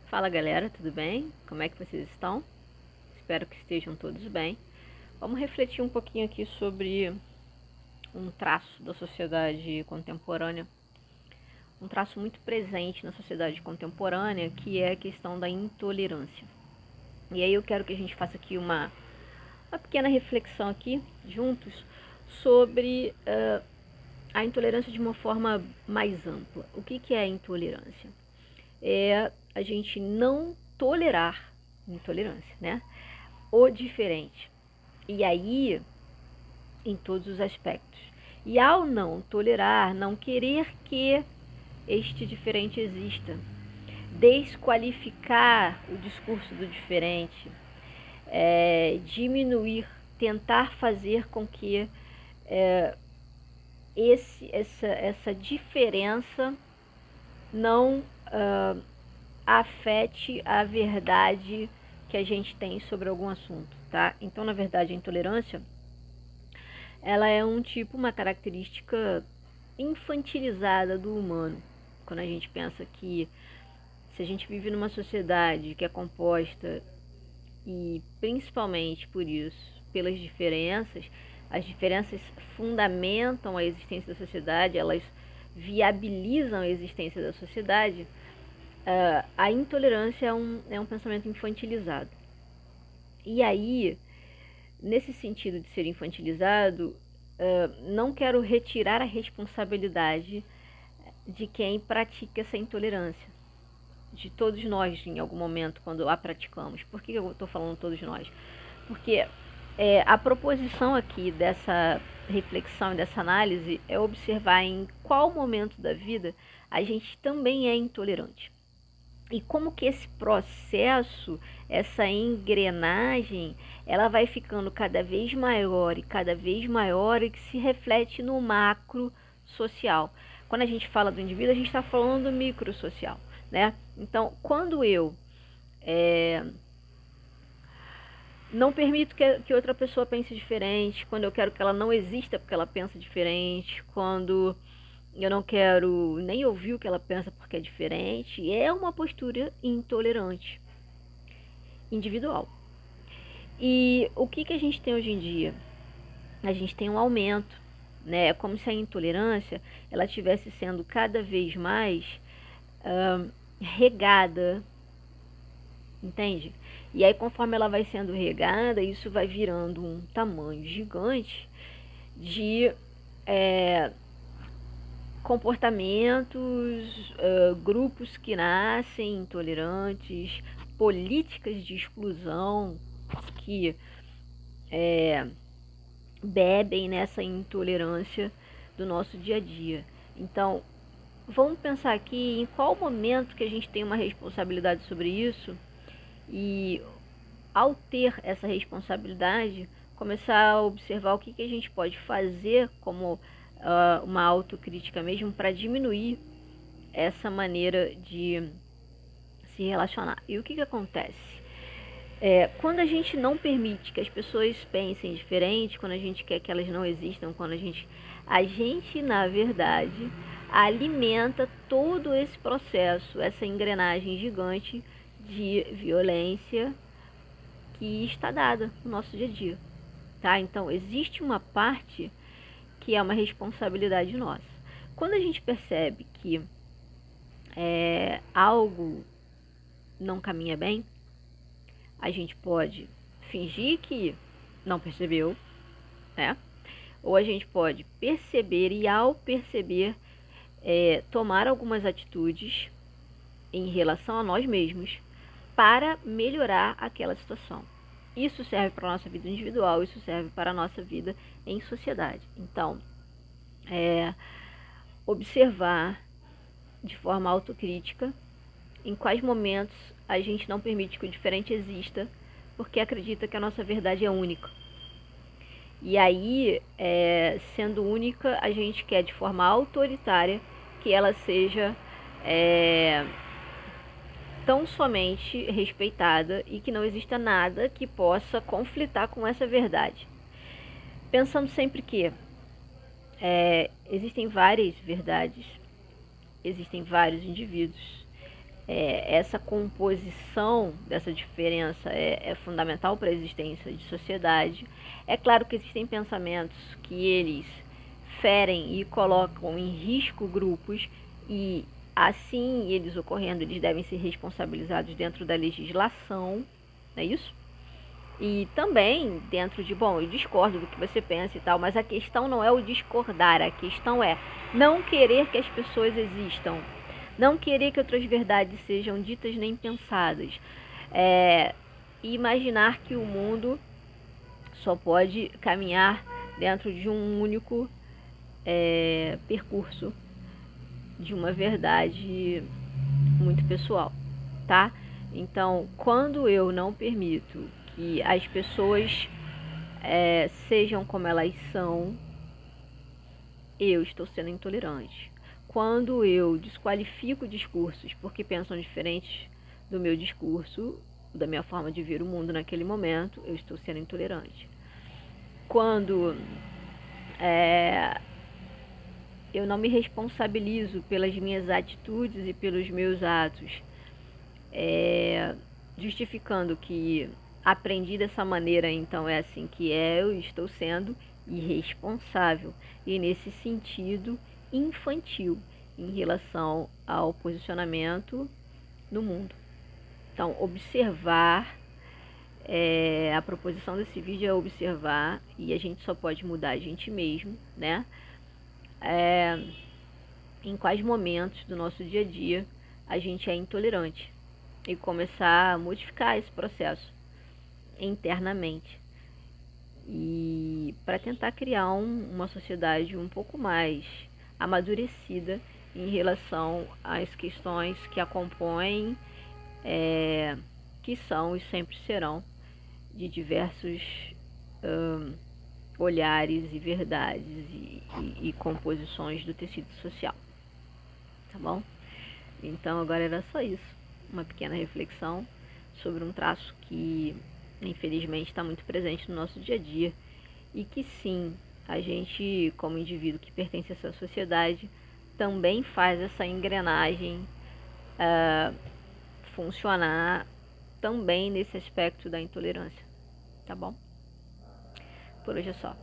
Fala galera, tudo bem? Como é que vocês estão? Espero que estejam todos bem. Vamos refletir um pouquinho aqui sobre um traço da sociedade contemporânea, um traço muito presente na sociedade contemporânea, que é a questão da intolerância. E aí eu quero que a gente faça aqui uma pequena reflexão aqui, juntos, sobre a intolerância de uma forma mais ampla. O que é a intolerância? É a gente não tolerar intolerância, né? O diferente. E aí, em todos os aspectos. E ao não tolerar, não querer que este diferente exista, desqualificar o discurso do diferente, diminuir, tentar fazer com que essa diferença não afete a verdade que a gente tem sobre algum assunto, tá? Então, na verdade, a intolerância, ela é uma característica infantilizada do humano. Quando a gente pensa que se a gente vive numa sociedade que é composta, e principalmente por isso, pelas diferenças, as diferenças fundamentam a existência da sociedade, elas viabilizam a existência da sociedade. A intolerância é um pensamento infantilizado. E aí, nesse sentido de ser infantilizado, não quero retirar a responsabilidade de quem pratica essa intolerância. De todos nós, em algum momento, quando a praticamos. Por que eu estou falando todos nós? Porque a proposição aqui dessa reflexão e dessa análise é observar em qual momento da vida a gente também é intolerante. E como que esse processo, essa engrenagem, ela vai ficando cada vez maior e que se reflete no macro social. Quando a gente fala do indivíduo, a gente está falando do micro social, né? Então, quando eu não permito que outra pessoa pense diferente, quando eu quero que ela não exista porque ela pensa diferente, quando eu não quero nem ouvir o que ela pensa porque é diferente, é uma postura intolerante, individual. E o que a gente tem hoje em dia? A gente tem um aumento, né? É como se a intolerância ela estivesse sendo cada vez mais regada, entende? E aí, conforme ela vai sendo regada, isso vai virando um tamanho gigante de comportamentos, grupos que nascem intolerantes, políticas de exclusão que bebem nessa intolerância do nosso dia a dia. Então, vamos pensar aqui em qual momento que a gente tem uma responsabilidade sobre isso e, ao ter essa responsabilidade, começar a observar o que a gente pode fazer como uma autocrítica mesmo para diminuir essa maneira de se relacionar. E o que acontece? Quando a gente não permite que as pessoas pensem diferente, quando a gente quer que elas não existam, quando a gente na verdade alimenta todo esse processo, essa engrenagem gigante de violência que está dada no nosso dia a dia, tá? Então existe uma parte que é uma responsabilidade nossa. Quando a gente percebe que algo não caminha bem, a gente pode fingir que não percebeu, né? Ou a gente pode perceber e, ao perceber, tomar algumas atitudes em relação a nós mesmos para melhorar aquela situação. Isso serve para a nossa vida individual, isso serve para a nossa vida em sociedade. Então, observar de forma autocrítica em quais momentos a gente não permite que o diferente exista, porque acredita que a nossa verdade é única. E aí, sendo única, a gente quer de forma autoritária que ela seja tão somente respeitada e que não exista nada que possa conflitar com essa verdade. Pensando sempre que existem várias verdades, existem vários indivíduos, essa composição dessa diferença é fundamental para a existência de sociedade. É claro que existem pensamentos que eles ferem e colocam em risco grupos, e assim eles ocorrendo, eles devem ser responsabilizados dentro da legislação, não é isso? E também dentro de, bom, eu discordo do que você pensa e tal, mas a questão não é o discordar, a questão é não querer que as pessoas existam, não querer que outras verdades sejam ditas nem pensadas, imaginar que o mundo só pode caminhar dentro de um único percurso, de uma verdade muito pessoal, tá? Então, quando eu não permito que as pessoas sejam como elas são, eu estou sendo intolerante. Quando eu desqualifico discursos porque pensam diferentes do meu discurso, da minha forma de ver o mundo naquele momento, eu estou sendo intolerante. Quando eu não me responsabilizo pelas minhas atitudes e pelos meus atos, justificando que aprendi dessa maneira, então é assim que eu estou sendo irresponsável e, nesse sentido, infantil em relação ao posicionamento no mundo. Então, observar, a proposição desse vídeo é observar, e a gente só pode mudar a gente mesmo, né? Em quais momentos do nosso dia a dia a gente é intolerante, e começar a modificar esse processo internamente, e para tentar criar uma sociedade um pouco mais amadurecida em relação às questões que a compõem, que são e sempre serão de diversos olhares e verdades e composições do tecido social, tá bom? Então agora era só isso, uma pequena reflexão sobre um traço que infelizmente está muito presente no nosso dia a dia, e que sim, a gente, como indivíduo que pertence a essa sociedade, também faz essa engrenagem funcionar também nesse aspecto da intolerância, tá bom? Por hoje é só.